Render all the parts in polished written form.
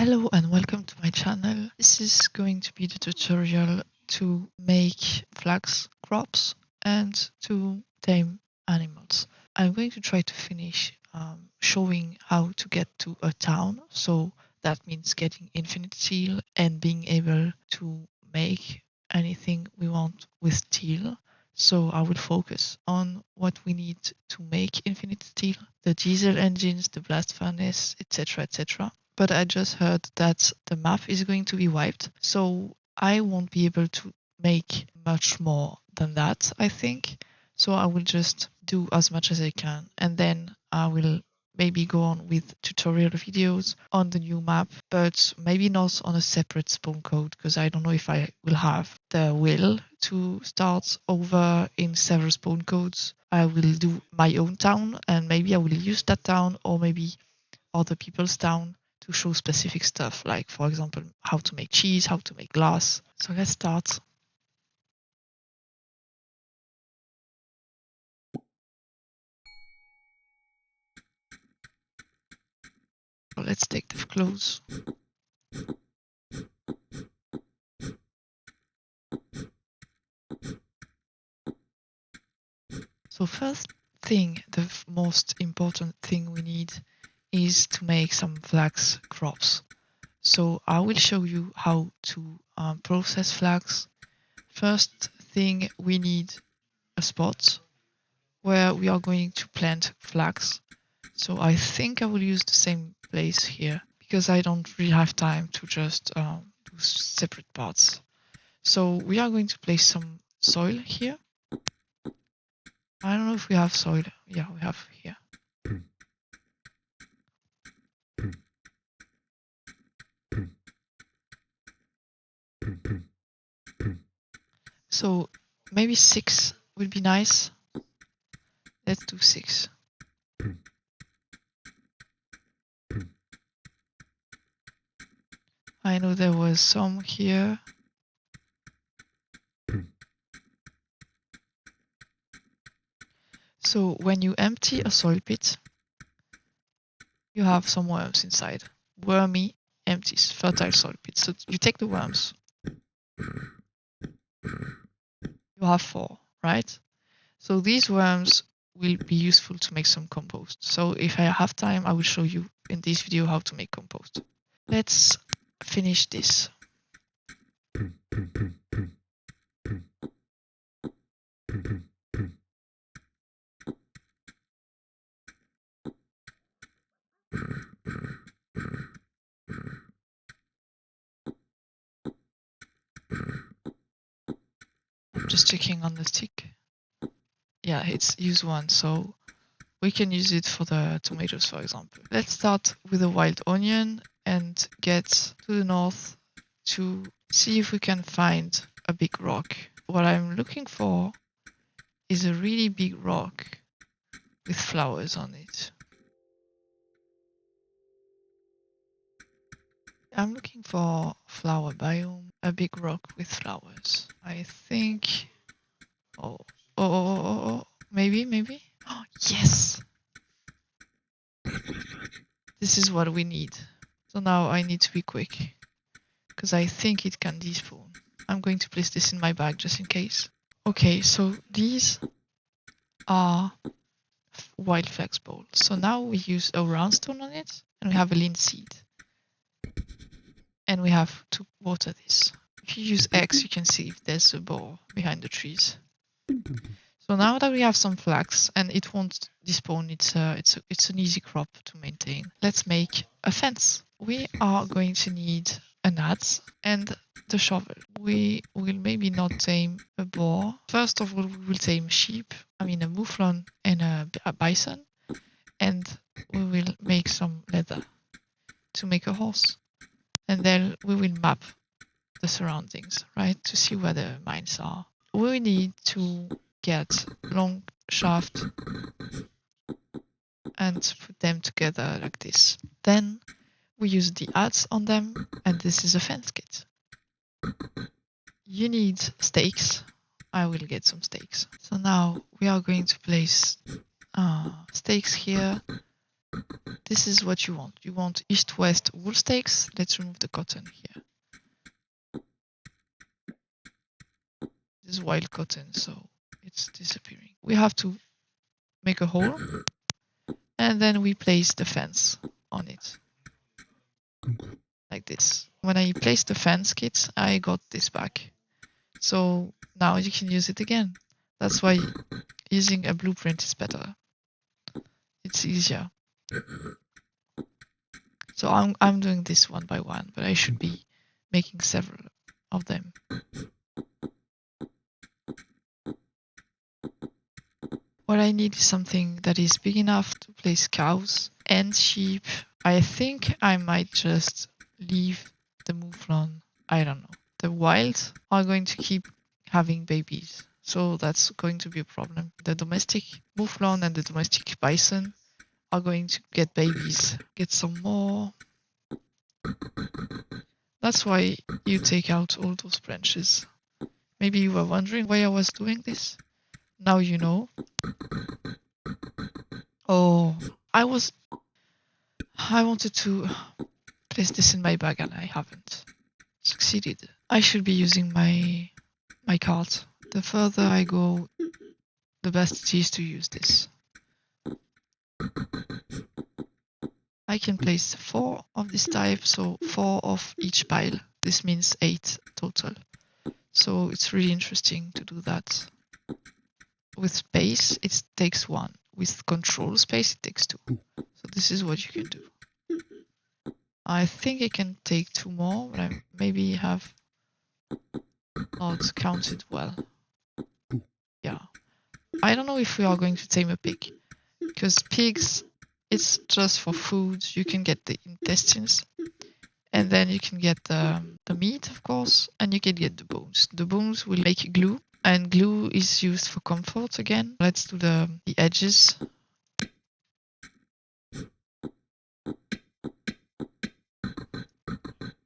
Hello and welcome to my channel. This is going to be the tutorial to make flax crops and to tame animals. I'm going to try to finish showing how to get to a town. So that means getting infinite steel and being able to make anything we want with steel. So I will focus on what we need to make infinite steel, the diesel engines, the blast furnace, etc., etc. But I just heard that the map is going to be wiped, so I won't be able to make much more than that, I think. So I will just do as much as I can, and then I will maybe go on with tutorial videos on the new map, but maybe not on a separate spawn code, because I don't know if I will have the will to start over in several spawn codes. I will do my own town, and maybe I will use that town, or maybe other people's town to show specific stuff, like, for example, how to make cheese, how to make glass. So let's start. So let's take the clothes. So first thing, the most important thing we need is to make some flax crops. So I will show you how to process flax. First thing, we need a spot where we are going to plant flax. So I think I will use the same place here because I don't really have time to just do separate parts. So we are going to place some soil here. I don't know if we have soil. Yeah, we have here. So maybe 6 would be nice. Let's do 6. I know there was some here. So when you empty a soil pit, you have some worms inside. Wormy empties, fertile soil pit. So you take the worms. You have 4, right? So these worms will be useful to make some compost. So if I have time, I will show you in this video how to make compost. Let's finish this. I'm just checking on the stick. Yeah, it's use 1, so we can use it for the tomatoes, for example. Let's start with a wild onion and get to the north to see if we can find a big rock. What I'm looking for is a really big rock with flowers on it. I'm looking for flower biome, a big rock with flowers. I think. Oh, maybe. Oh, yes! This is what we need. So now I need to be quick, because I think it can despawn. I'm going to place this in my bag just in case. Okay, so these are wild flax balls. So now we use a roundstone on it, and we have a linseed. And we have to water this. If you use X, you can see if there's a ball behind the trees. So now that we have some flax, and it won't despawn, it's an easy crop to maintain. Let's make a fence. We are going to need an adze and the shovel. We will maybe not tame a boar. First of all, we will tame a mouflon and a bison, and we will make some leather to make a horse. And then we will map the surroundings, right, to see where the mines are. We need to get long shaft and put them together like this. Then we use the adze on them, and this is a fence kit. You need stakes. I will get some stakes. So now we are going to place stakes here this is what you want. You want east-west wool stakes. Let's remove the cotton here. This is wild cotton, so it's disappearing. We have to make a hole, and then we place the fence on it. Like this. When I placed the fence kit, I got this back. So now you can use it again. That's why using a blueprint is better. It's easier. So I'm doing this one by one, but I should be making several of them. What I need is something that is big enough to place cows and sheep. I think I might just leave the mouflon. I don't know. The wild are going to keep having babies, so that's going to be a problem. The domestic mouflon and the domestic bison are going to get babies. Get some more. That's why you take out all those branches. Maybe you were wondering why I was doing this. Now you know. Oh, I wanted to place this in my bag and I haven't succeeded. I should be using my cart. The further I go, the best it is to use this. I can place 4 of this type, so 4 of each pile. This means 8 total. So it's really interesting to do that. With space, it takes 1. With control space, it takes 2. So this is what you can do. I think I can take 2 more, but I maybe have not counted well. Yeah. I don't know if we are going to tame a pig, because pigs, it's just for food. You can get the intestines, and then you can get the meat, of course, and you can get the bones. The bones will make glue, and glue is used for comfort again. Let's do the edges.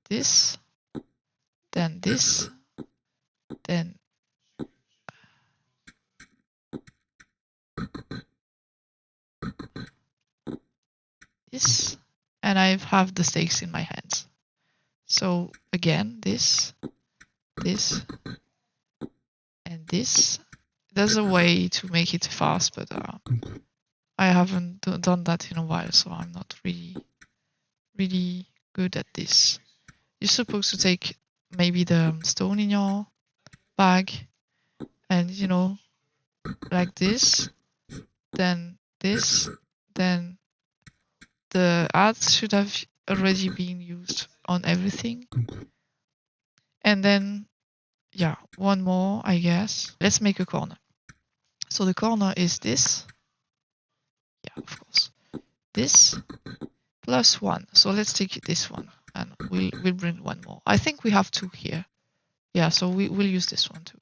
This, then this, then this, and I have the stakes in my hands. So again, this, and this. There's a way to make it fast, but I haven't done that in a while, so I'm not really good at this. You're supposed to take maybe the stone in your bag and, like this, then this, then the ads should have already been used on everything. And then, yeah, one more, I guess. Let's make a corner. So the corner is this. Yeah, of course. This plus 1. So let's take this one and we'll bring 1 more. I think we have 2 here. Yeah, so we'll use this one too.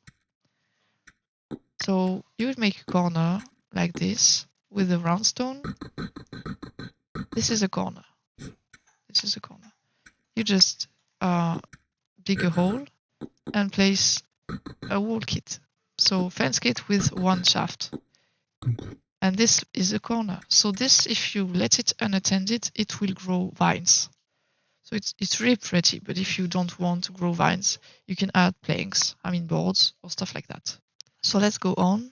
So you would make a corner like this with a round stone. This is a corner. This is a corner. You just dig a hole and place a wall kit. So fence kit with 1 shaft. And this is a corner. So this, if you let it unattended, it will grow vines. So it's really pretty, but if you don't want to grow vines, you can add planks, boards or stuff like that. So let's go on.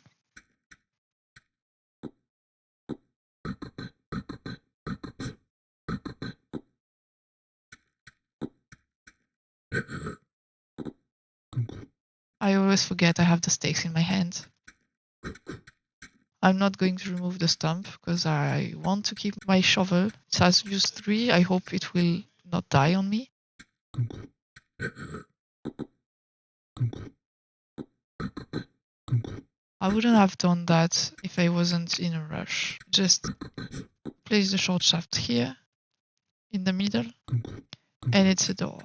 I always forget I have the stakes in my hand. I'm not going to remove the stump because I want to keep my shovel. It has used 3. I hope it will not die on me. I wouldn't have done that if I wasn't in a rush. Just place the short shaft here in the middle and it's a door.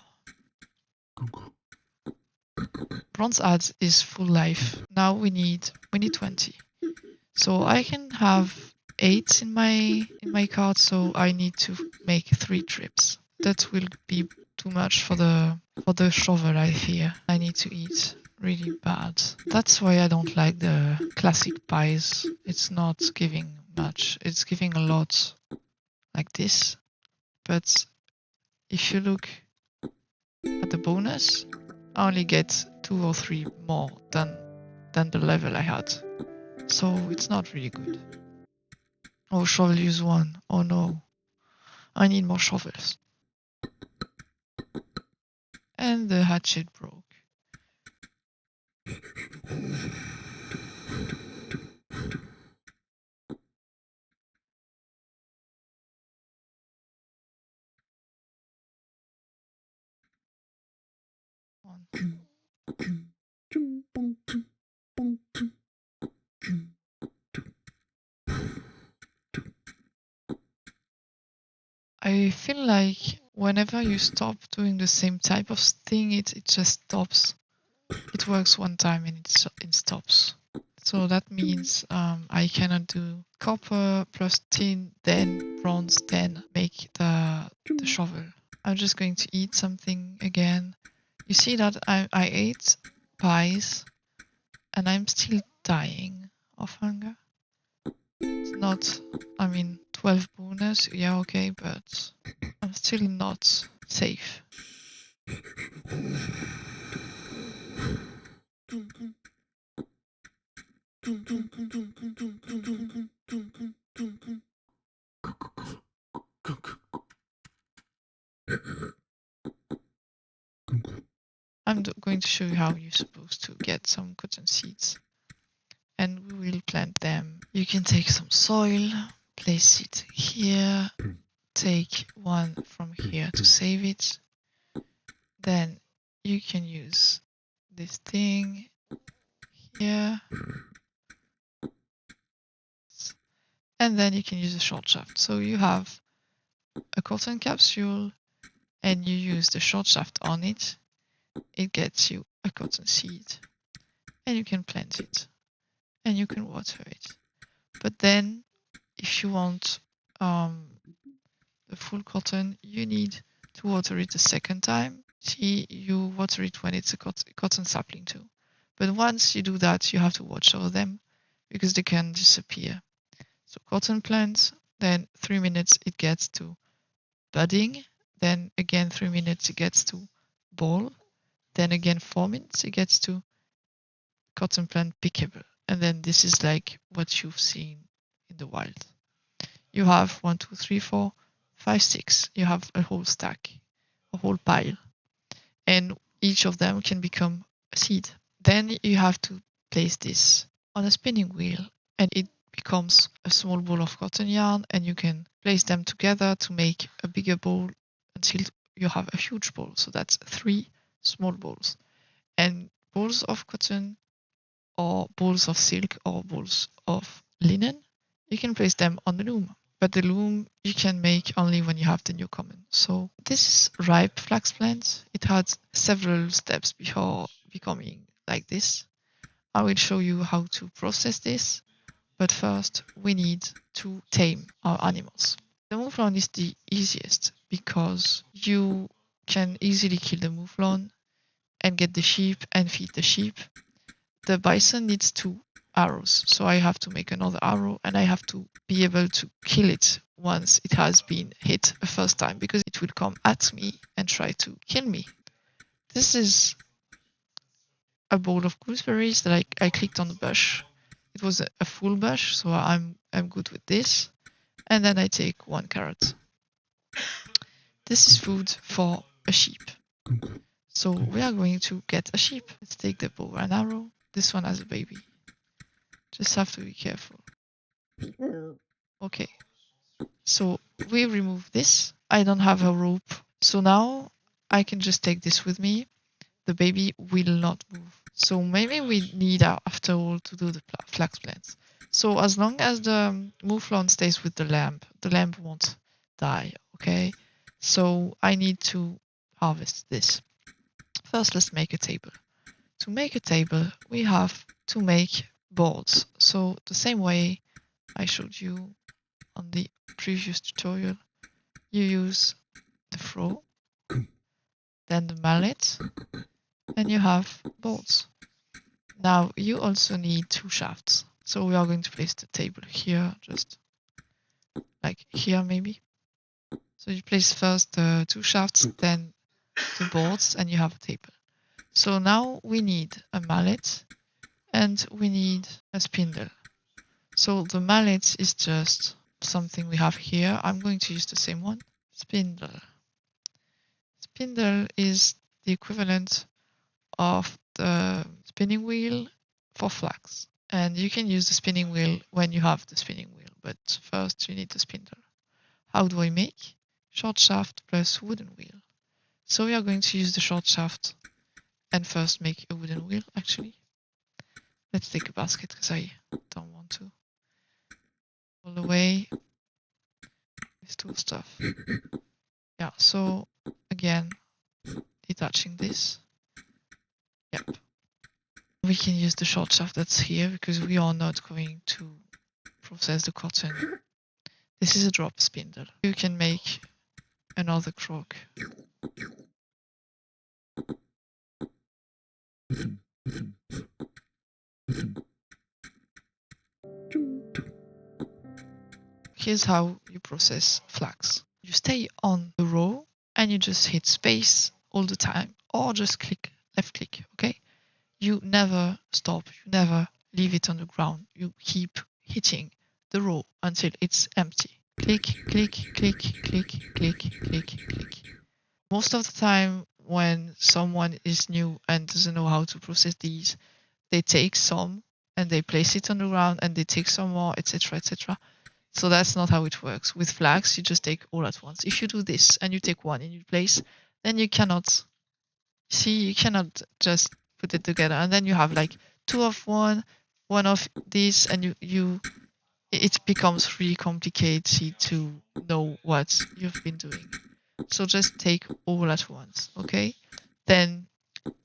Bronze adds is full life. Now we need 20. So I can have 8 in my cart, so I need to make 3 trips. That will be too much for the shovel, I fear. I need to eat really bad. That's why I don't like the classic pies. It's not giving much. It's giving a lot. like this. But if you look at the bonus, I only get 2 or 3 more than the level I had. So it's not really good. Oh, shovel use 1. Oh no. I need more shovels. And the hatchet broke. One. I feel like whenever you stop doing the same type of thing, it just stops. It works one time and it stops. So that means I cannot do copper plus tin, then bronze, then make the shovel. I'm just going to eat something again. You see that I ate pies and I'm still dying of hunger. It's not, 12 bonus, yeah, okay, but I'm still not safe. I'm going to show you how you're supposed to get some cotton seeds. And we will plant them. You can take some soil, place it here, take one from here to save it. Then you can use this thing here. And then you can use a short shaft. So you have a cotton capsule and you use the short shaft on it. It gets you a cotton seed. And you can plant it. And you can water it. But then if you want the full cotton, you need to water it a second time. See, you water it when it's a cotton sapling too. But once you do that, you have to watch over them because they can disappear. So cotton plants, then 3 minutes it gets to budding, then again 3 minutes it gets to ball, then again 4 minutes it gets to cotton plant pickable. And then this is like what you've seen in the wild. You have 1, 2, 3, 4, 5, 6. You have a whole stack, a whole pile. And each of them can become a seed. Then you have to place this on a spinning wheel and it becomes a small ball of cotton yarn and you can place them together to make a bigger ball until you have a huge ball. So that's 3 small balls. And balls of cotton or balls of silk or balls of linen, you can place them on the loom. But the loom you can make only when you have the new common. So this is ripe flax plant. It had several steps before becoming like this. I will show you how to process this, but first we need to tame our animals. The mouflon is the easiest because you can easily kill the mouflon and get the sheep and feed the sheep. The bison needs 2 arrows, so I have to make another arrow and I have to be able to kill it once it has been hit a first time because it will come at me and try to kill me. This is a bowl of gooseberries that I clicked on the bush. It was a full bush, so I'm good with this. And then I take 1 carrot. This is food for a sheep. So we are going to get a sheep. Let's take the bow and arrow. This one has a baby. Just have to be careful. Okay. So we remove this. I don't have a rope. So now I can just take this with me. The baby will not move. So maybe we need after all to do the flax plants. So as long as the mouflon stays with the lamb won't die, okay? So I need to harvest this. First, let's make a table. To make a table, we have to make boards. So the same way I showed you on the previous tutorial, you use the throw, then the mallet, and you have boards. Now you also need 2 shafts. So we are going to place the table here, just like here maybe. So you place first the 2 shafts, then the boards, and you have a table. So now we need a mallet and we need a spindle. So the mallet is just something we have here. I'm going to use the same one. Spindle. Spindle is the equivalent of the spinning wheel for flax. And you can use the spinning wheel when you have the spinning wheel, but first you need the spindle. How do I make? Short shaft plus wooden wheel. So we are going to use the short shaft and first make a wooden wheel, actually. Let's take a basket because I don't want to all away this tool stuff. Yeah, so again, detaching this. Yep. We can use the short shaft that's here because we are not going to process the cotton. This is a drop spindle. You can make another crook. Here's how you process flax. You stay on the row and you just hit space all the time or just click left click, okay? You never stop, you never leave it on the ground. You keep hitting the row until it's empty. Click, click, click, click, click, click, click. Most of the time when someone is new and doesn't know how to process these, they take some and they place it on the ground and they take some more, etc., etc. So that's not how it works. With flags, you just take all at once. If you do this and you take one in your place, then you cannot you cannot just put it together. And then you have like two of one of these, and it becomes really complicated to know what you've been doing. So just take all at once, okay? Then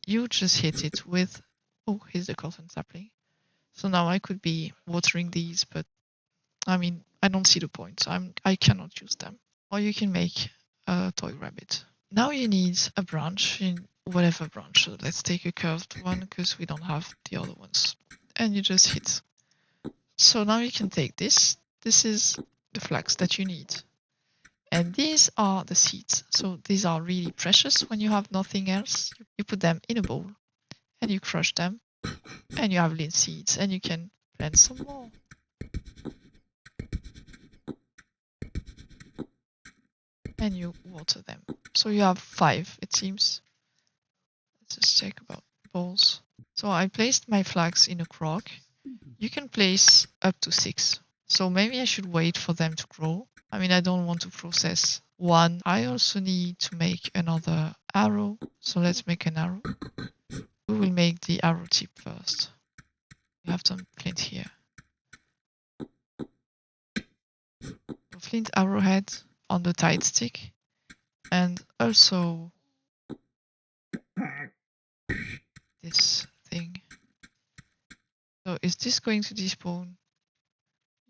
you just hit it with, oh, here's the cotton sapling. So now I could be watering these, but I mean, I don't see the point. I cannot use them. Or you can make a toy rabbit. Now you need a branch in whatever branch. So let's take a curved one because we don't have the other ones. And you just hit. So now you can take this. This is the flax that you need. And these are the seeds. So these are really precious when you have nothing else. You put them in a bowl and you crush them and you have linseeds and you can plant some more. And you water them. So you have 5, it seems. Let's just check about bowls. So I placed my flax in a crock. You can place up to 6. So maybe I should wait for them to grow. I mean, I don't want to process one. I also need to make another arrow. So let's make an arrow. We will make the arrow tip first. We have some flint here. A flint arrowhead on the tight stick. And also this thing. So is this going to despawn?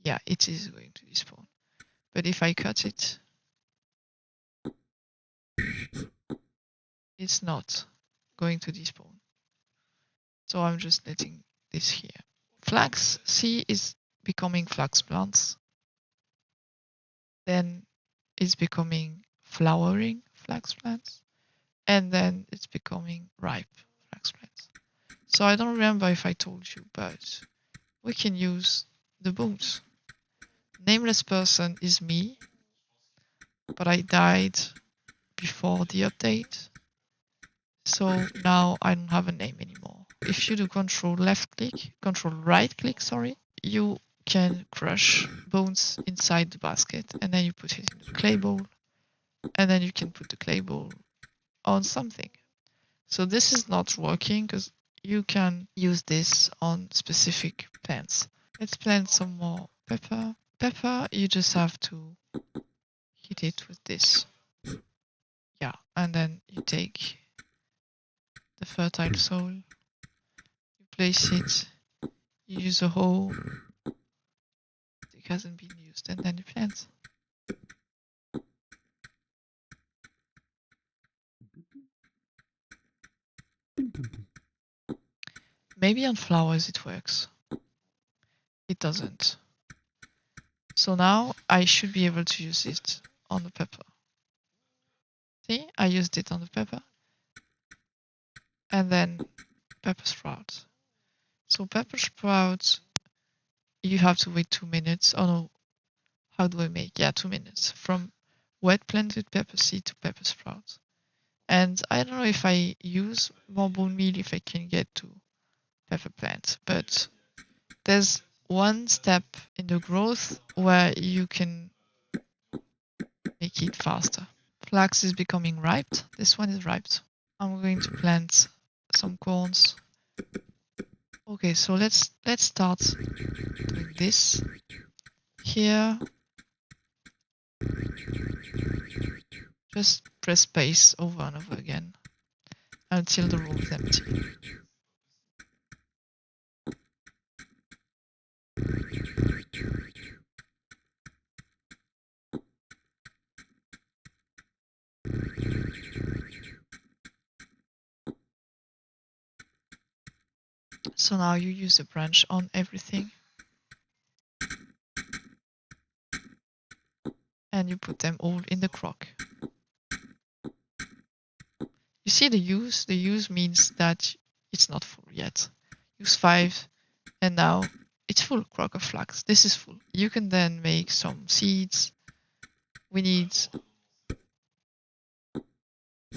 Yeah, it is going to despawn. But if I cut it, it's not going to despawn. So I'm just letting this here. Flax C is becoming flax plants. Then it's becoming flowering flax plants. And then it's becoming ripe flax plants. So I don't remember if I told you, but we can use the booms. Nameless person is me, but I died before the update. So now I don't have a name anymore. If you do control right click, sorry, you can crush bones inside the basket and then you put it in the clay bowl and then you can put the clay bowl on something. So this is not working because you can use this on specific plants. Let's plant some more pepper. Pepper, you just have to hit it with this. Yeah, and then you take the fertile soil, you place it, you use a hoe, it hasn't been used, and then you plant. Maybe on flowers it works. It doesn't. So now I should be able to use it on the pepper. See, I used it on the pepper. And then pepper sprouts. So pepper sprouts, you have to wait 2 minutes. Oh no, how do I make? Yeah, 2 minutes. From wet planted pepper seed to pepper sprouts. And I don't know if I use more bone meal if I can get to pepper plant, but there's one step in the growth where you can make it faster. Flax is becoming ripe. This one is ripe. I'm going to plant some corns. Okay, so let's start doing this. Here, just press space over and over again until the row is empty. So now you use a branch on everything and you put them all in the crock. You see the use? The use means that it's not full yet. Use 5 and now it's full crock of flax. This is full. You can then make some seeds. We need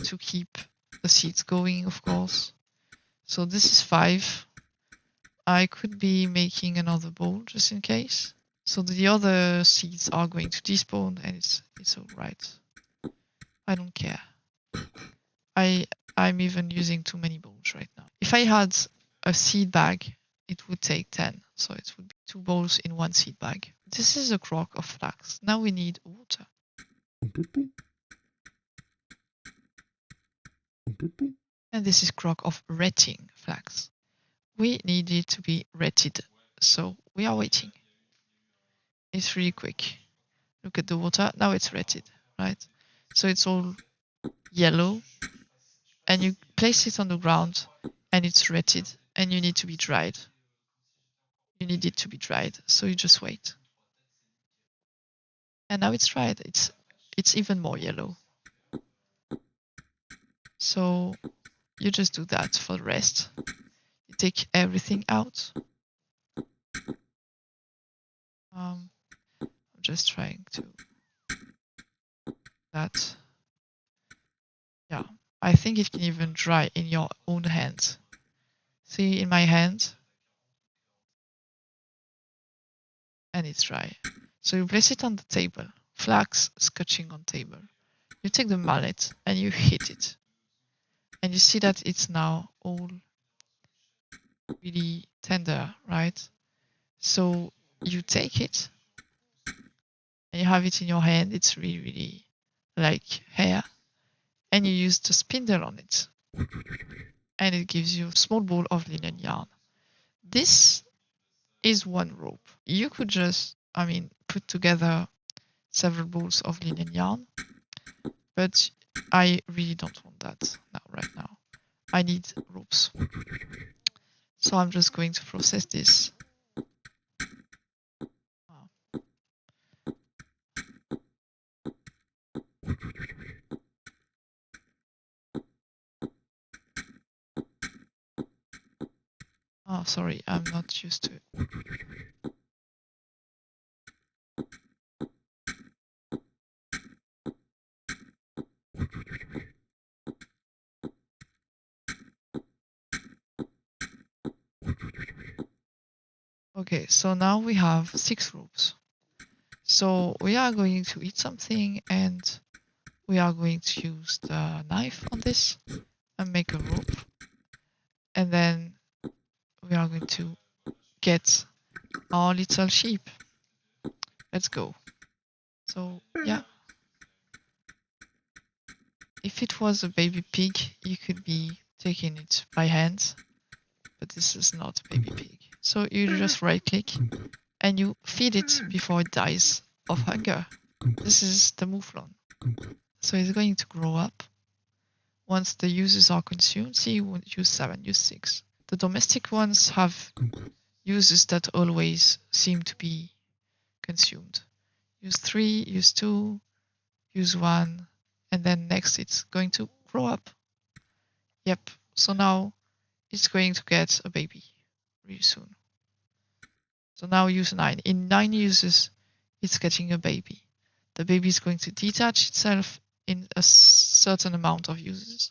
to keep the seeds going, of course. So this is 5. I could be making another bowl just in case. So the other seeds are going to despawn and it's alright. I don't care. I'm even using too many bowls right now. If I had a seed bag, it would take 10. So it would be 2 bowls in 1 seed bag. This is a crock of flax. Now we need water. And this is crock of retting flax. We need it to be retted. So we are waiting. It's really quick. Look at the water. Now it's retted, right? So it's all yellow. And you place it on the ground and it's retted and you need to be dried. You need it to be dried. So you just wait. And now it's dried. It's even more yellow. So you just do that for the rest. You take everything out. I'm just trying to that. Yeah, I think it can even dry in your own hand. See, in my hand, and it's dry. So you place it on the table. Flax scotching on table. You take the mallet and you hit it. And you see that it's now all really tender, right? So you take it and you have it in your hand. It's really, really like hair. And you use the spindle on it. And it gives you a small ball of linen yarn. This is one rope. You could just, put together several balls of linen yarn, but I really don't want that right now. I need ropes. So I'm just going to process this. Oh, sorry, I'm not used to it. Okay, so now we have 6 ropes. So we are going to eat something and we are going to use the knife on this and make a rope. And then we are going to get our little sheep. Let's go. So yeah. If it was a baby pig, you could be taking it by hand, but this is not a baby pig. So you just right click and you feed it before it dies of hunger. This is the mouflon. So it's going to grow up. Once the uses are consumed, see, you won't use 7, use 6. The domestic ones have uses that always seem to be consumed. Use 3, use 2, use 1, and then next it's going to grow up. Yep. So now it's going to get a baby really soon. So now use 9. In 9 uses, it's getting a baby. The baby is going to detach itself in a certain amount of uses,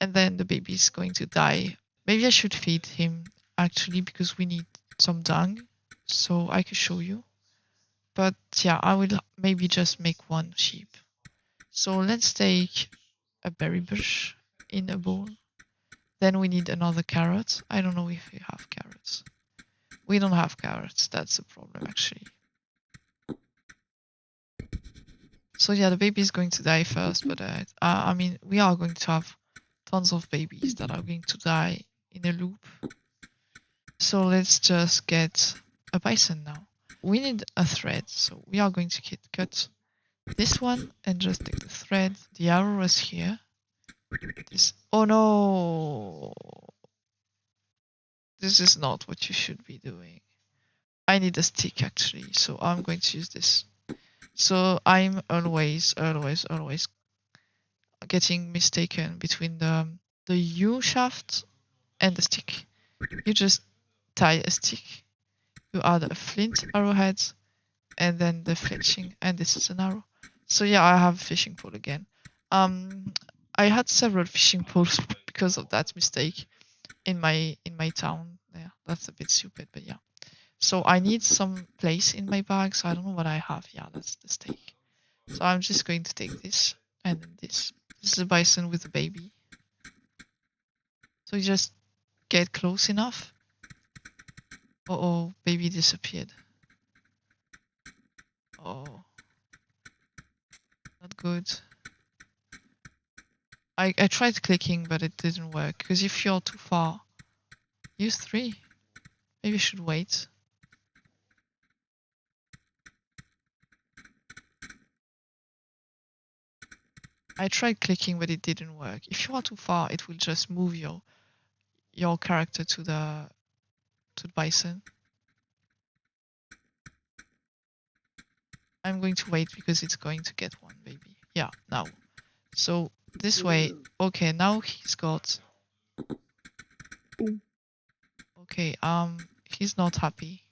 and then the baby is going to die. Maybe I should feed him actually because we need some dung, so I could show you. But yeah, I will maybe just make one sheep. So let's take a berry bush in a bowl. Then we need another carrot. I don't know if we have carrots. We don't have carrots. That's a problem actually. So yeah, the baby is going to die first, but I mean, we are going to have tons of babies that are going to die in a loop. So let's just get a bison now. We need a thread, so we are going to cut this one and just take the thread. The arrow is here. This. Oh no! This is not what you should be doing. I need a stick actually, so I'm going to use this. So I'm always getting mistaken between the U shaft and the stick. You just tie a stick, you add a flint arrowhead, and then the fletching, and this is an arrow. So yeah, I have a fishing pole again. I had several fishing poles because of that mistake in my town. Yeah, that's a bit stupid, but yeah. So I need some place in my bag, so I don't know what I have. Yeah, that's the steak. So I'm just going to take this and then this. This is a bison with a baby. So you just get close enough. Oh, baby disappeared. Oh, not good. I tried clicking, but it didn't work. Because if you're too far, use 3. Maybe you should wait. I tried clicking, but it didn't work. If you are too far, it will just move your character to the bison. I'm going to wait because it's going to get one baby. Yeah, now. So this way. Okay, now he's got. Okay, he's not happy.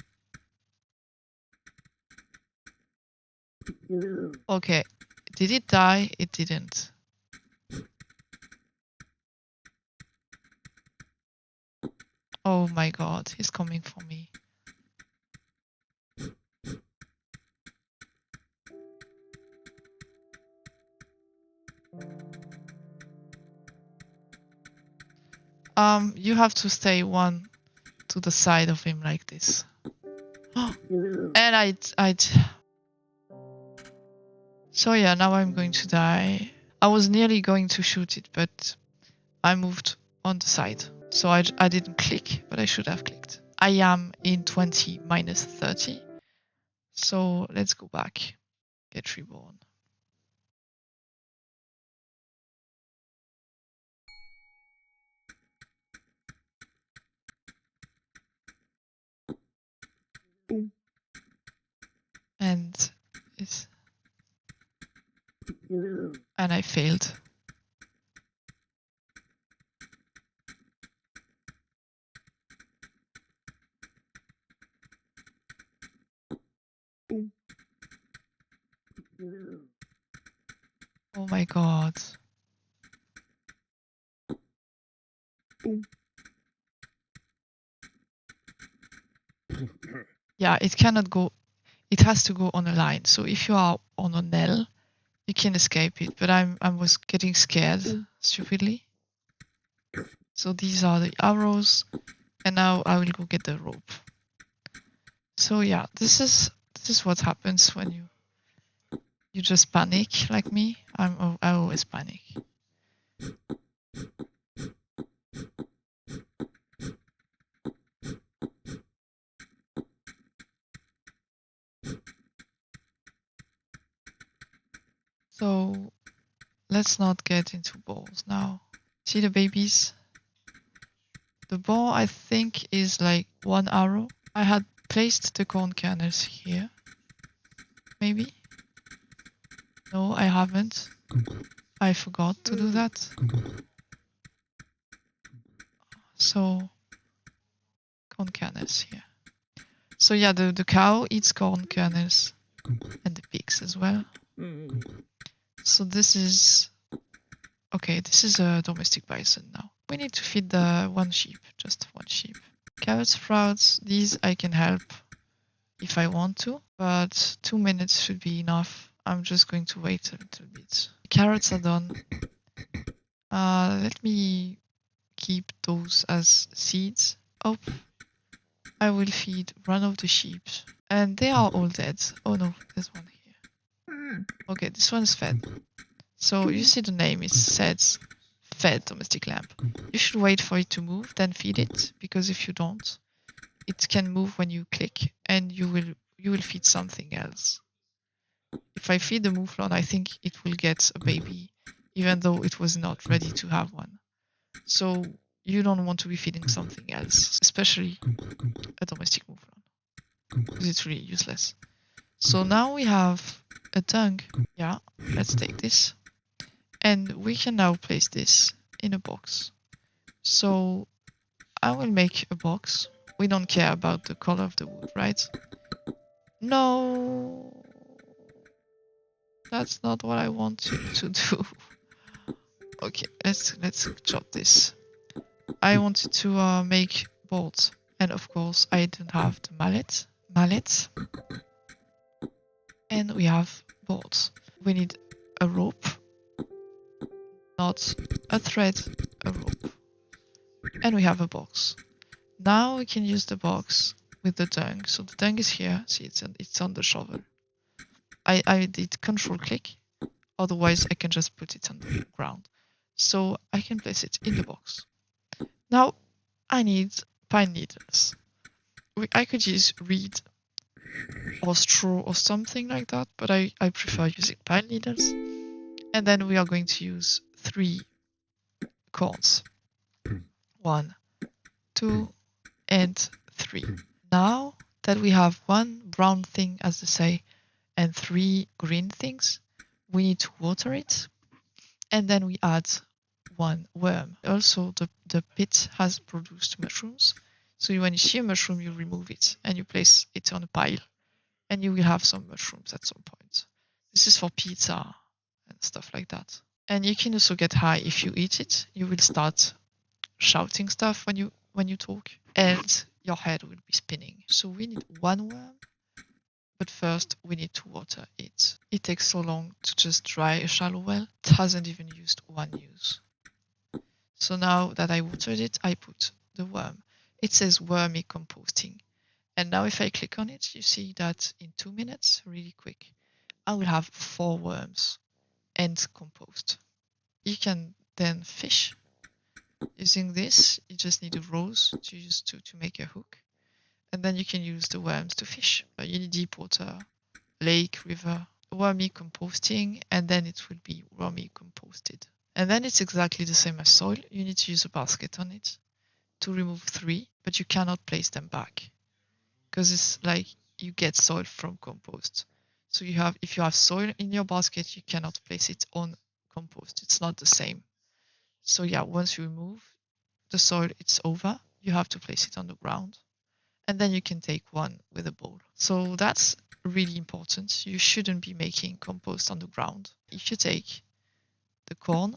Okay, did it die? It didn't. Oh my god, he's coming for me. You have to stay one to the side of him like this. And so yeah, now I'm going to die. I was nearly going to shoot it, but I moved on the side. So I didn't click, but I should have clicked. I am in 20 minus 30. So let's go back. Get reborn. And it's... And I failed. Oh my god. Yeah, it cannot go. It has to go on a line. So if you are on a L, you can escape it. But I was getting scared stupidly. So these are the arrows, and now I will go get the rope. So yeah, this is what happens when you just panic like me. I always panic. So let's not get into balls now. See the babies? The ball I think is like 1 arrow. I had placed the corn kernels here. Maybe? No, I haven't. I forgot to do that. So corn kernels here. So yeah, the cow eats corn kernels and the pigs as well. So this is okay. This is a domestic bison now. We need to feed the one sheep, just one sheep. Carrot sprouts. These I can help if I want to, but 2 minutes should be enough. I'm just going to wait a little bit. Carrots are done. Let me keep those as seeds. Oh, I will feed one of the sheep. And they are all dead. Oh no, there's one here. Okay, this one's fed. So you see the name, it says fed domestic lamb. You should wait for it to move, then feed it, because if you don't, it can move when you click and you will feed something else. If I feed the mouflon, I think it will get a baby, even though it was not ready to have one. So you don't want to be feeding something else, especially a domestic mouflon, because it's really useless. So now we have a tongue. Yeah, let's take this. And we can now place this in a box. So I will make a box. We don't care about the color of the wood, right? No, that's not what I want you to do. Okay, let's chop this. I wanted to make bolts, and of course I don't have the mallet, and we have bolts. We need a rope, not a thread, a rope, and we have a box. Now we can use the box with the dung. So the dung is here. See, it's on the shovel. I did control click. Otherwise, I can just put it on the ground. So I can place it in the box. Now I need pine needles. I could use reed or straw or something like that, but I prefer using pine needles. And then we are going to use 3 corns. 1, 2, and 3. Now that we have 1 brown thing, as they say, and 3 green things, we need to water it, and then we add 1 worm. Also, the pit has produced mushrooms, so when you see a mushroom, you remove it and you place it on a pile, and you will have some mushrooms at some point. This is for pizza and stuff like that. And you can also get high if you eat it. You will start shouting stuff when you talk, and your head will be spinning. So we need 1 worm. But first, we need to water it. It takes so long to just dry a shallow well. It hasn't even used 1 use. So now that I watered it, I put the worm. It says wormy composting. And now if I click on it, you see that in 2 minutes, really quick, I will have 4 worms and compost. You can then fish. Using this, you just need a rose to use to make a hook. And then you can use the worms to fish. You need deep water, lake, river, wormy composting, and then it will be wormy composted. And then it's exactly the same as soil. You need to use a basket on it to remove 3, but you cannot place them back because it's like you get soil from compost. So if you have soil in your basket, you cannot place it on compost. It's not the same. So yeah, once you remove the soil, it's over. You have to place it on the ground. And then you can take 1 with a bowl. So that's really important. You shouldn't be making compost on the ground. If you take the corn,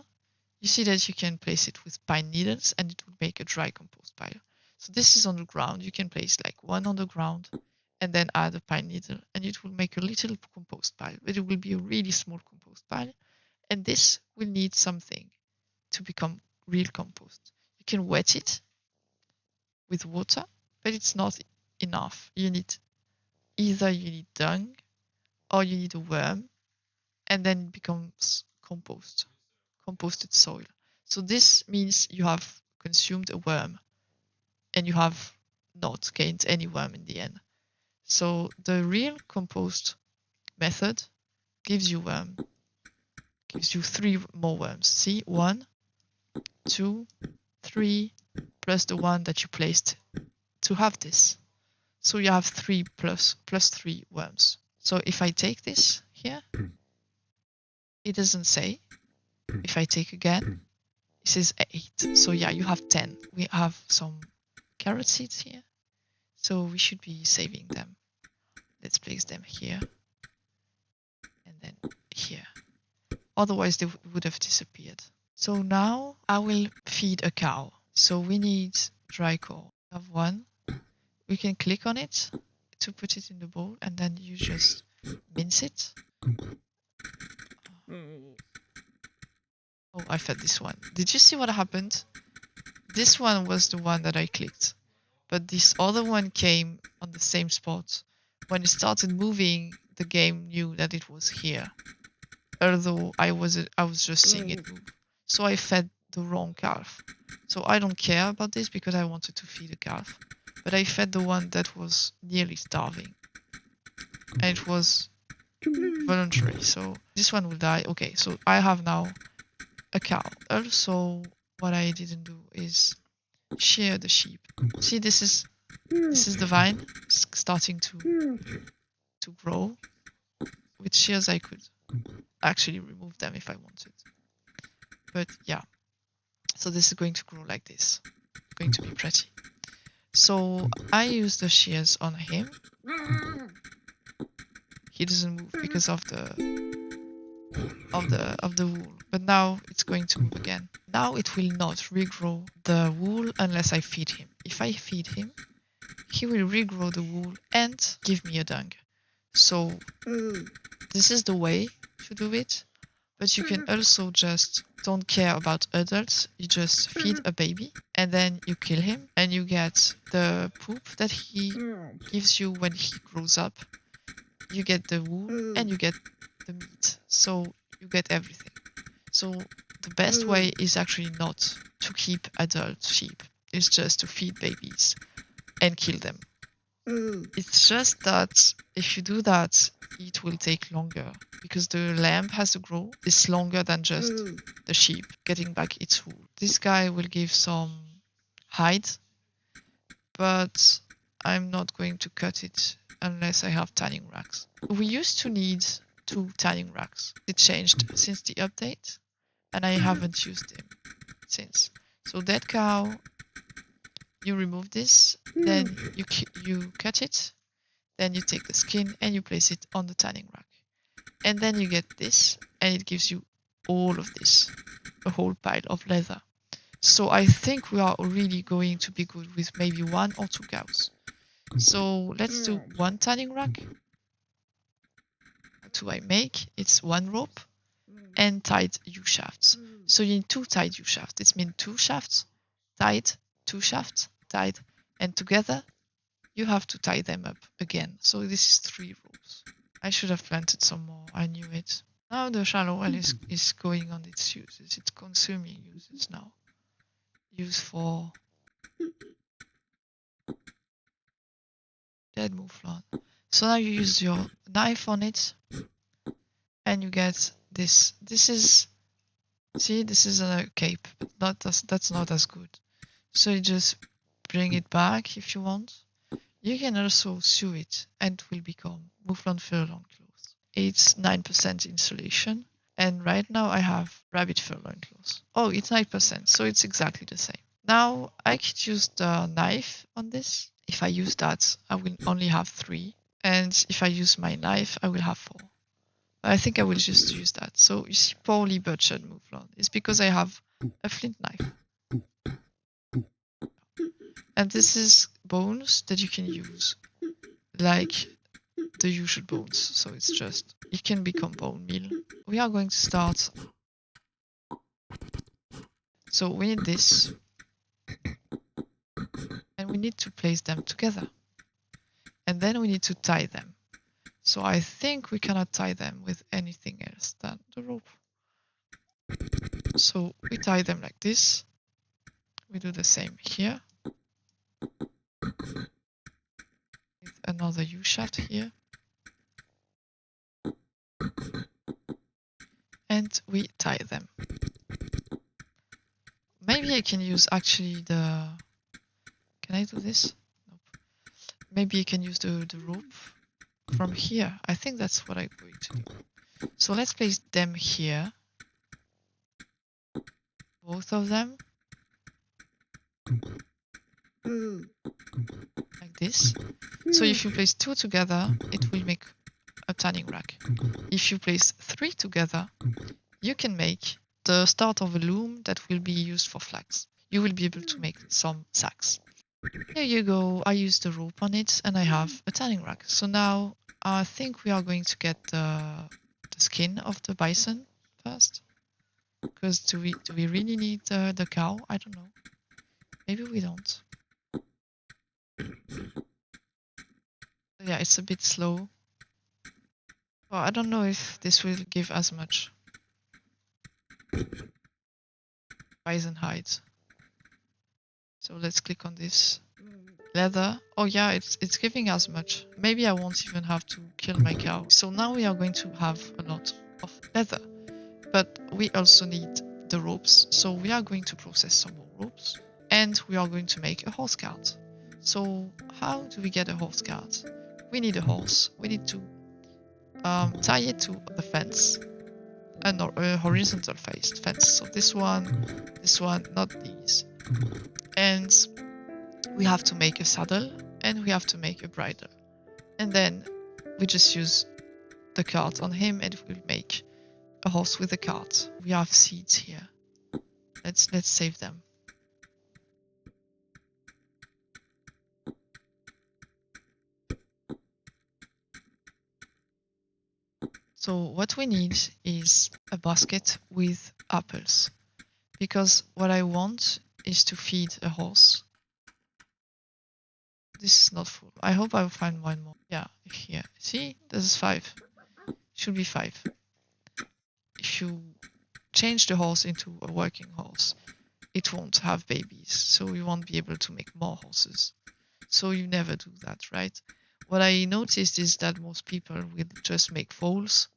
you see that you can place it with pine needles and it will make a dry compost pile. So this is on the ground. You can place like 1 on the ground and then add a pine needle and it will make a little compost pile, but it will be a really small compost pile. And this will need something to become real compost. You can wet it with water, but it's not enough. You need dung or you need a worm, and then it becomes composted soil. So this means you have consumed a worm and you have not gained any worm in the end. So the real compost method gives you 3 more worms. See, 1, 2, 3, plus the one that you placed to have this. So you have 3 plus 3 worms. So if I take this here, it doesn't say, If I take again, it says 8. So yeah, you have 10. We have some carrot seeds here. So we should be saving them. Let's place them here. And then here. Otherwise they would have disappeared. So now I will feed a cow. So we need dry cow. We have one. We can click on it to put it in the bowl, and then you just mince it. Oh, I fed this one. Did you see what happened? This one was the one that I clicked, but this other one came on the same spot. When it started moving, the game knew that it was here, although I was just seeing it move. So I fed the wrong calf. So I don't care about this because I wanted to feed a calf, but I fed the one that was nearly starving, and it was voluntary. So this one will die. Okay, so I have now a cow. Also, what I didn't do is shear the sheep. See, this is the vine starting to grow. With shears I could actually remove them if I wanted. But yeah, so this is going to grow like this. It's going to be pretty. So I use the shears on him. He doesn't move because of the wool. But now it's going to move again. Now it will not regrow the wool unless I feed him. If I feed him, he will regrow the wool and give me a dung. So this is the way to do it, but you can also just don't care about adults. You just feed a baby and then you kill him and you get the poop that he gives you when he grows up. You get the wool and you get the meat. So you get everything. So the best way is actually not to keep adult sheep. It's just to feed babies and kill them. It's just that if you do that, it will take longer because the lamb has to grow. It's longer than just the sheep getting back its wool. This guy will give some hide, but I'm not going to cut it unless I have tanning racks. We used to need 2 tanning racks. It changed since the update, and I haven't used them since. So that cow, you remove this, then you cut it, then you take the skin and you place it on the tanning rack. And then you get this, and it gives you all of this, a whole pile of leather. So I think we are really going to be good with maybe 1 or 2 cows. So let's do 1 tanning rack. What do I make? It's 1 rope and tied U-shafts. So you need 2 tied U-shafts. It means 2 shafts tied, 2 shafts tied, and together you have to tie them up again. So this is 3 ropes. I should have planted some more. I knew it. Now the shallow well is going on its uses. It's consuming uses now. Use for dead mouflon. So now you use your knife on it and you get this. This is, see, this is a cape, but that's not as good. So you just bring it back if you want. You can also sew it and it will become mouflon fur long clothes. It's 9% insulation, and right now I have rabbit fur long clothes. Oh, it's 9%, so it's exactly the same. Now I could use the knife on this. If I use that, I will only have 3, and if I use my knife, I will have 4. But I think I will just use that. So you see, poorly butchered mouflon. It's because I have a flint knife. And this is bones that you can use, like the usual bones. So it's just, it can become bone meal. We are going to start. So we need this. And we need to place them together. And then we need to tie them. So I think we cannot tie them with anything else than the rope. So we tie them like this. We do the same here. With another U-shaft here. And we tie them. Maybe I can use actually the... Can I do this? Nope. Maybe I can use the rope from here. I think that's what I'm going to do. So let's place them here. both of them like this. So if you place 2 together, it will make a tanning rack. If you place 3 together, you can make the start of a loom that will be used for flax. You will be able to make some sacks. Here you go. I used the rope on it and I have a tanning rack. So now I think we are going to get the skin of the bison first. Because do we really need the cow? I don't know. Maybe we don't. Yeah, it's a bit slow. Well, I don't know if this will give as much bison hide. So let's click on this. Leather. Oh yeah, it's giving as much. Maybe I won't even have to kill my cow. So now we are going to have a lot of leather. But we also need the ropes. So we are going to process some more ropes. And we are going to make a horse cart. So how do we get a horse cart? We need a horse. We need to tie it to the fence. A horizontal fence. So this one, not these. And we have to make a saddle and we have to make a bridle. And then we just use the cart on him and we'll make a horse with a cart. We have seeds here. Let's save them. So what we need is a basket with apples. Because what I want is to feed a horse. This is not full. I hope I'll find one more. Yeah, here. See, this is 5. Should be 5. If you change the horse into a working horse, it won't have babies, so you won't be able to make more horses. So you never do that, right? What I noticed is that most people will just make foals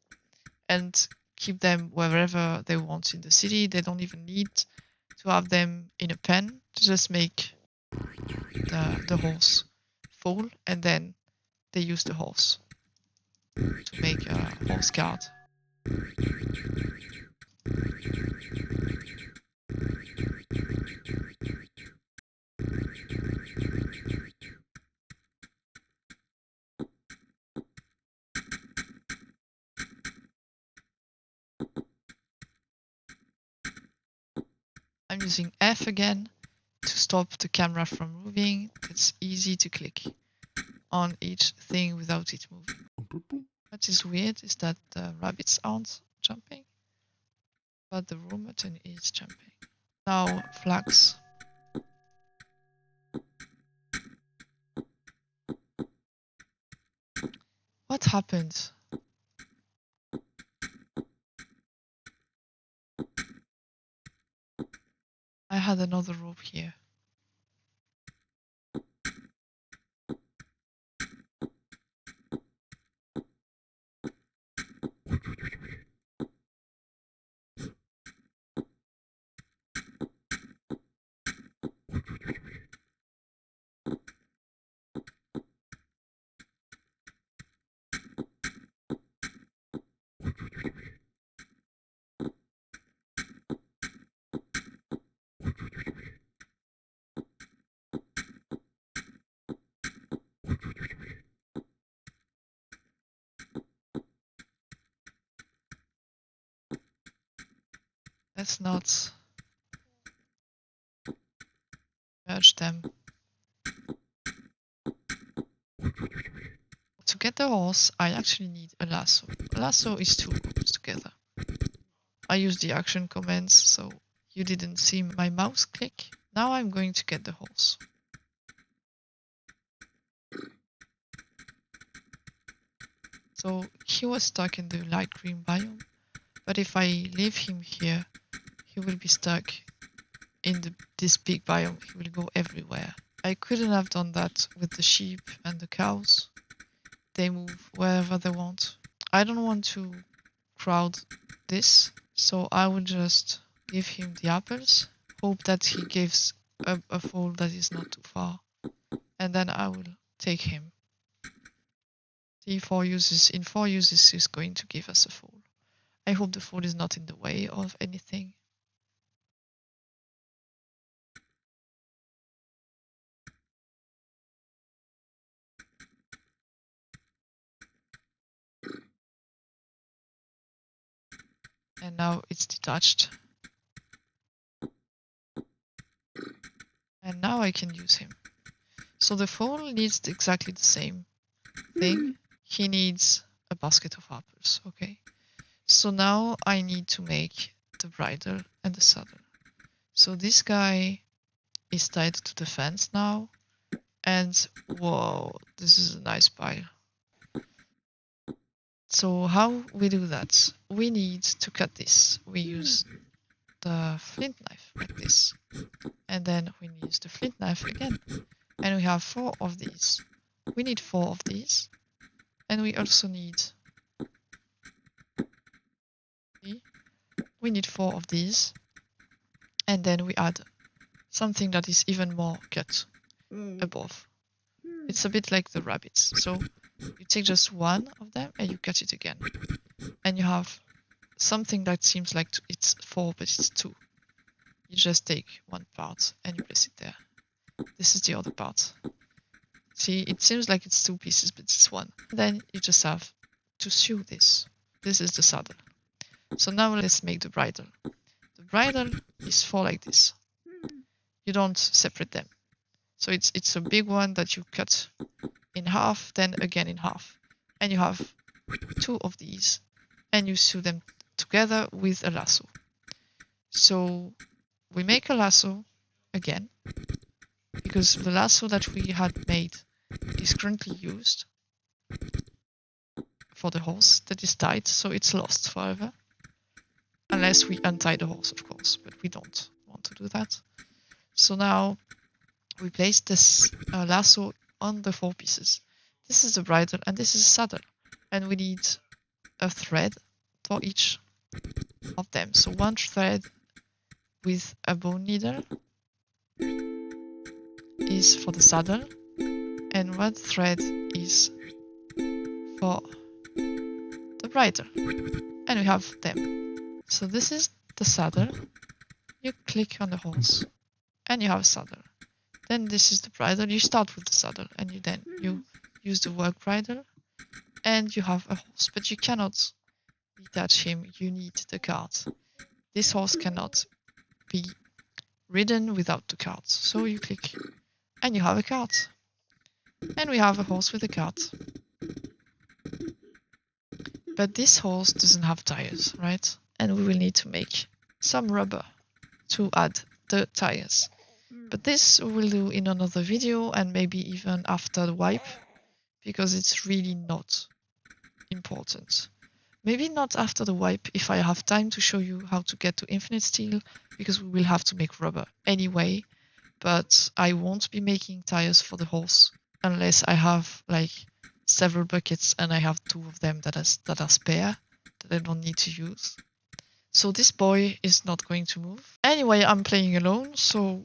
and keep them wherever they want in the city. They don't even need to have them in a pen. Just make the horse foal and then they use the horse to make a horse cart. I'm using F again to stop the camera from moving. It's easy to click on each thing without it moving. What is weird is that the rabbits aren't jumping, but the raw mutton is jumping. Now flax. What happened? I had another rope here. Let's not merge them. To get the horse, I actually need a lasso. A lasso is 2 ropes together. I use the action commands, so you didn't see my mouse click. Now I'm going to get the horse. So he was stuck in the light green biome, but if I leave him here, he will be stuck in this big biome. He will go everywhere. I couldn't have done that with the sheep and the cows. They move wherever they want. I don't want to crowd this, so I will just give him the apples, hope that he gives a foal that is not too far, and then I will take him. In 4 uses is going to give us a foal. I hope the foal is not in the way of anything. And now it's detached. And now I can use him. So the foal needs exactly the same thing. He needs a basket of apples, okay? So now I need to make the bridle and the saddle. So this guy is tied to the fence now. And whoa, this is a nice pile. So how we do that? We need to cut this. We use the flint knife like this. And then we use the flint knife again. And we have 4 of these. We need 4 of these. And we also need 4 of these. And then we add something that is even more cut above. It's a bit like the rabbits. So you take just 1 of them and you cut it again. And you have something that seems like it's 4, but it's 2. You just take 1 part and you place it there. This is the other part. See, it seems like it's 2 pieces, but it's 1. Then you just have to sew this. This is the saddle. So now let's make the bridle. The bridle is 4 like this. You don't separate them. So it's a big one that you cut in half, then again in half. And you have 2 of these. And you sew them together with a lasso. So we make a lasso again, because the lasso that we had made is currently used for the horse that is tied, so it's lost forever. Unless we untie the horse, of course, but we don't want to do that. So now we place this lasso on the 4 pieces. This is the bridle and this is the saddle. And we need a thread for each of them. So 1 thread with a bone needle is for the saddle, and 1 thread is for the bridle. And we have them. So this is the saddle. You click on the horse and you have a saddle. Then this is the bridle. You start with the saddle and you use the work bridle and you have a horse, but you cannot detach him. You need the cart. This horse cannot be ridden without the cart. So you click and you have a cart. And we have a horse with a cart. But this horse doesn't have tires, right? And we will need to make some rubber to add the tires. But this we will do in another video and maybe even after the wipe, because it's really not important. Maybe not after the wipe if I have time to show you how to get to infinite steel, because we will have to make rubber anyway. But I won't be making tires for the horse unless I have like several buckets and I have 2 of them that are spare, that I don't need to use. So this boy is not going to move. Anyway, I'm playing alone, so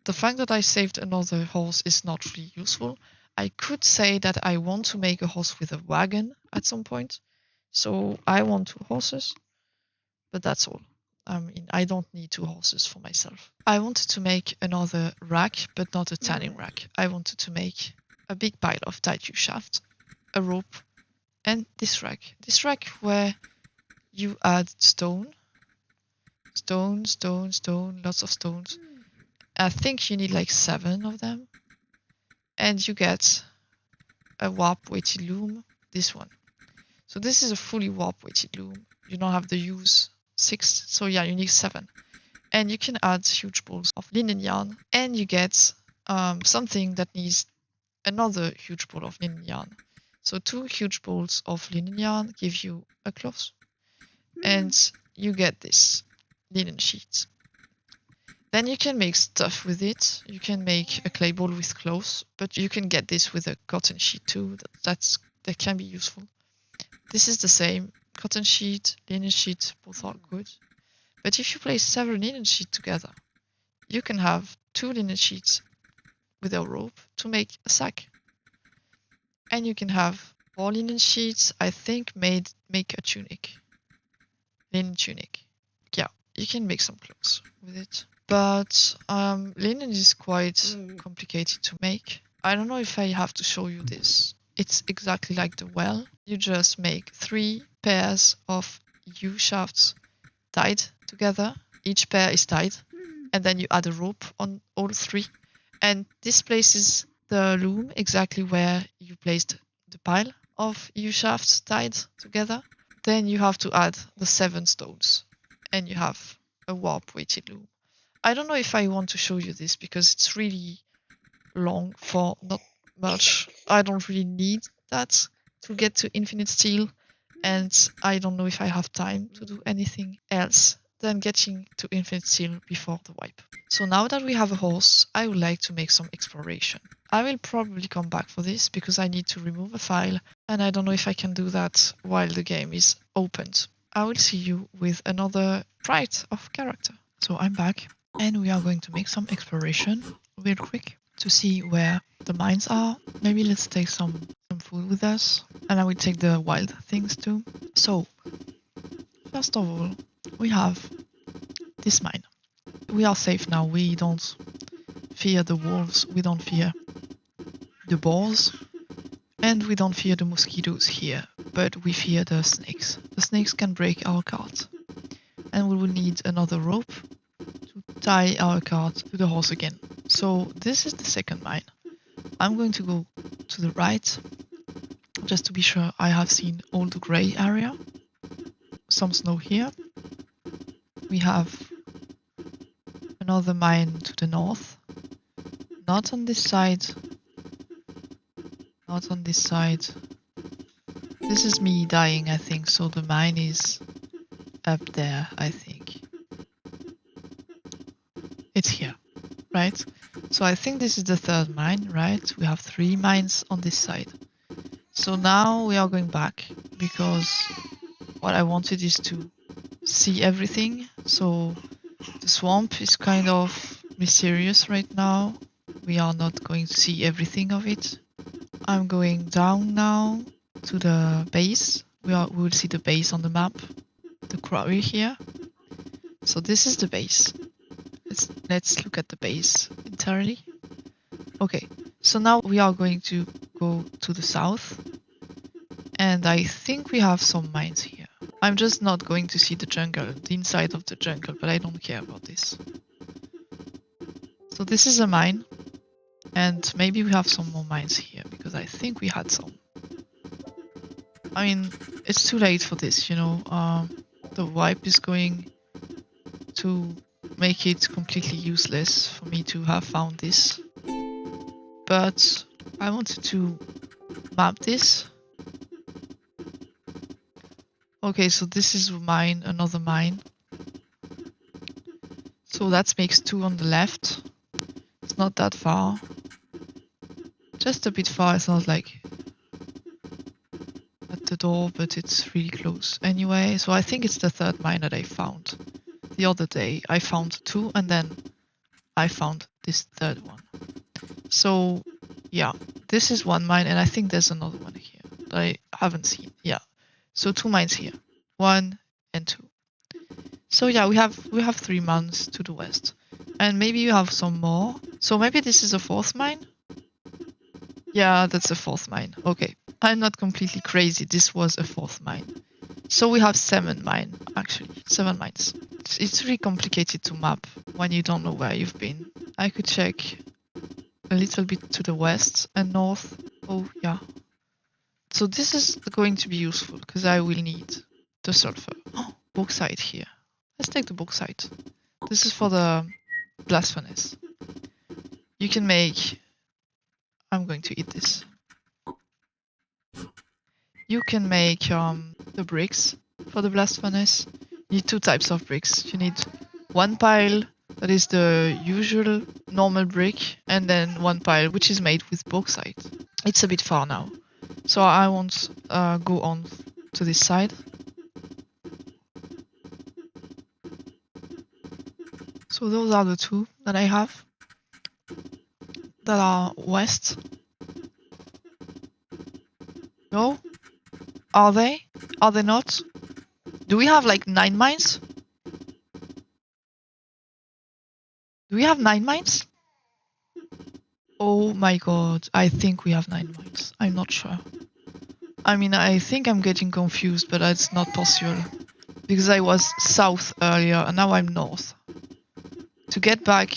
the fact that I saved another horse is not really useful. I could say that I want to make a horse with a wagon at some point. So I want 2 horses, but that's all. I mean, I don't need 2 horses for myself. I wanted to make another rack, but not a tanning rack. I wanted to make a big pile of tie-tube shaft, a rope, and this rack. This rack where you add stone, lots of stones. I think you need like 7 of them. And you get a warp weighted loom, this one. So this is a fully warp weighted loom. You don't have the use 6, so yeah, you need 7. And you can add huge balls of linen yarn, and you get something that needs another huge ball of linen yarn. So 2 huge balls of linen yarn give you a cloth, and you get this linen sheet. Then you can make stuff with it. You can make a clay ball with cloth, but you can get this with a cotton sheet too. That can be useful. This is the same. Cotton sheet, linen sheet, both are good. But if you place several linen sheets together, you can have 2 linen sheets with a rope to make a sack. And you can have 4 linen sheets, I think, make a tunic. Linen tunic. Yeah, you can make some clothes with it. But linen is quite complicated to make. I don't know if I have to show you this. It's exactly like the well. You just make 3 pairs of U shafts tied together. Each pair is tied, and then you add a rope on all three. And this places the loom exactly where you placed the pile of U shafts tied together. Then you have to add the 7 stones, and you have a warp weighted loom. I don't know if I want to show you this because it's really long for not much. I don't really need that to get to infinite steel, and I don't know if I have time to do anything else than getting to infinite steel before the wipe. So now that we have a horse, I would like to make some exploration. I will probably come back for this because I need to remove a file, and I don't know if I can do that while the game is opened. I will see you with another sprite of character. So I'm back, and we are going to make some exploration real quick to see where the mines are. Maybe let's take some food with us, and I will take the wild things too. So first of all, we have this mine. We are safe now. We don't fear the wolves, we don't fear the boars, and we don't fear the mosquitoes here, but we fear the snakes. The snakes can break our cart, and we will need another rope to tie our cart to the horse again. So this is the second mine. I'm going to go to the right, just to be sure I have seen all the grey area. Some snow here. We have another mine to the north. Not on this side. Not on this side. This is me dying, I think, so the mine is up there, I think. It's here, right? So I think this is the third mine, right? We have 3 mines on this side. So now we are going back because what I wanted is to see everything. So the swamp is kind of mysterious right now. We are not going to see everything of it. I'm going down now to the base. We will see the base on the map, the quarry here. So this is the base. Let's look at the base entirely. Okay, so now we are going to go to the south, and I think we have some mines here. I'm just not going to see the jungle, the inside of the jungle, but I don't care about this. So this is a mine, and maybe we have some more mines here, because I think we had some. I mean, it's too late for this, you know. The wipe is going to make it completely useless for me to have found this. But I wanted to map this. Okay, so this is mine, another mine. So that makes 2 on the left. It's not that far. Just a bit far, it's not like at the door, but it's really close. Anyway, so I think it's the third mine that I found. The other day I found 2 and then I found this third one. So yeah, this is one mine and I think there's another one here that I haven't seen. Yeah, so 2 mines here, 1 and 2. So yeah, we have 3 mines to the west, and maybe you have some more. So maybe this is a 4th mine. Yeah, that's a 4th mine. Okay, I'm not completely crazy. This was a 4th mine. So we have 7 mine actually, 7 mines. It's really complicated to map when you don't know where you've been. I could check a little bit to the west and north. Oh yeah. So this is going to be useful because I will need the sulfur. Oh, bauxite here. Let's take the bauxite. This is for the blast furnace. You can make... I'm going to eat this. You can make the bricks for the blast furnace. You need 2 types of bricks. You need 1 pile that is the usual normal brick, and then 1 pile which is made with bauxite. It's a bit far now, so I won't go on to this side. So those are the 2 that I have that are west. No? Are they? Are they not? Do we have like 9 mines? Do we have 9 mines? Oh my god, I think we have 9 mines. I'm not sure. I mean, I think I'm getting confused, but it's not possible. because I was south earlier and now I'm north. To get back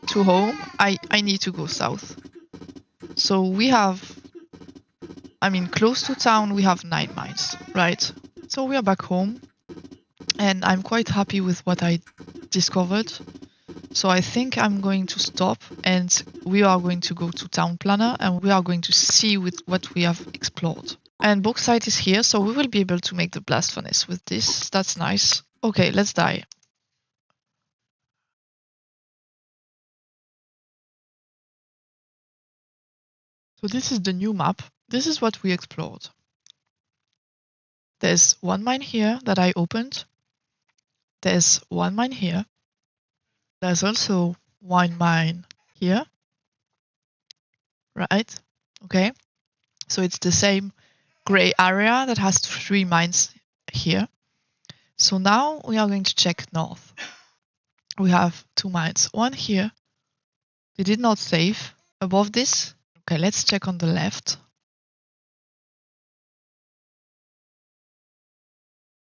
to home, I need to go south. So we have, I mean, close to town, we have 9 mines, right? So we are back home and I'm quite happy with what I discovered. So I think I'm going to stop and we are going to go to Town Planner and we are going to see with what we have explored. And bauxite is here, so we will be able to make the blast furnace with this. That's nice. Okay, let's die. So this is the new map. This is what we explored. There's one mine here that I opened. There's one mine here. There's also one mine here. Right? Okay. So it's the same gray area that has 3 mines here. So now we are going to check north. We have 2 mines. One here. They did not save. Above this. Okay, let's check on the left.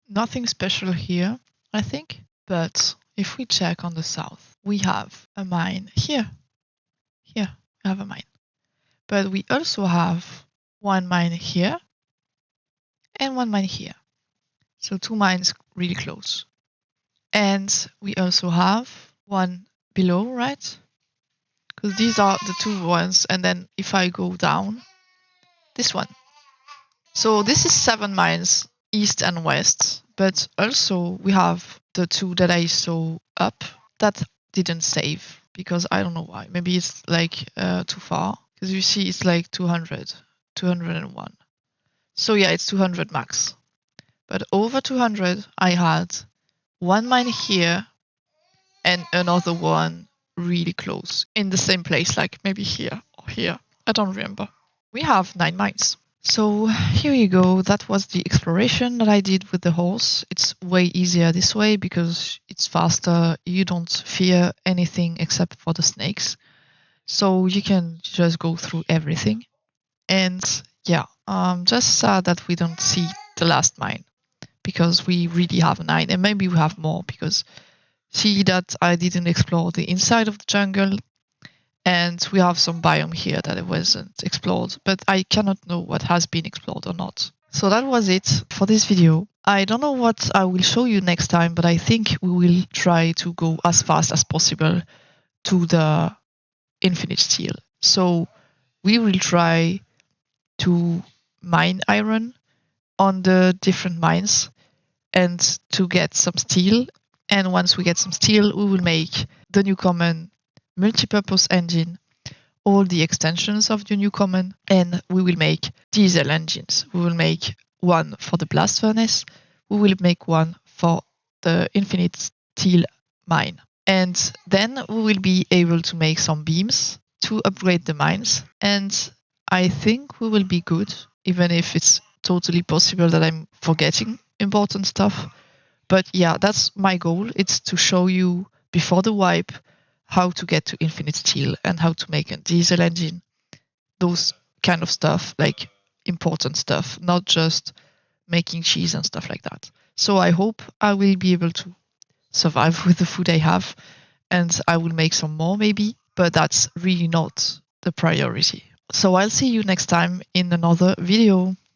Nothing special here, I think. But if we check on the south, we have a mine here. Here, we have a mine. But we also have one mine here and one mine here. So 2 mines really close. And we also have one below, right? Because these are the 2 ones. And then if I go down, this one. So this is 7 mines, east and west. But also we have the 2 that I saw up that didn't save because I don't know why. Maybe it's like too far. Because you see it's like 200, 201. So yeah, it's 200 max. But over 200, I had one mine here and another one really close in the same place, like maybe here or here. I don't remember. We have 9 mines. So here you go. That was the exploration that I did with the horse. It's way easier this way because it's faster. You don't fear anything except for the snakes. So you can just go through everything. And yeah, just sad that we don't see the last mine because we really have 9 and maybe we have more because see that I didn't explore the inside of the jungle and we have some biome here that it wasn't explored, but I cannot know what has been explored or not. So that was it for this video. I don't know what I will show you next time, but I think we will try to go as fast as possible to the infinite steel. So we will try to mine iron on the different mines and to get some steel. And once we get some steel, we will make the new common multipurpose engine, all the extensions of the new common, and we will make diesel engines. We will make one for the blast furnace. We will make one for the infinite steel mine. And then we will be able to make some beams to upgrade the mines. And I think we will be good, even if it's totally possible that I'm forgetting important stuff. But yeah, that's my goal. It's to show you before the wipe how to get to infinite steel and how to make a diesel engine. Those kind of stuff, like important stuff, not just making cheese and stuff like that. So I hope I will be able to survive with the food I have and I will make some more maybe, but that's really not the priority. So I'll see you next time in another video.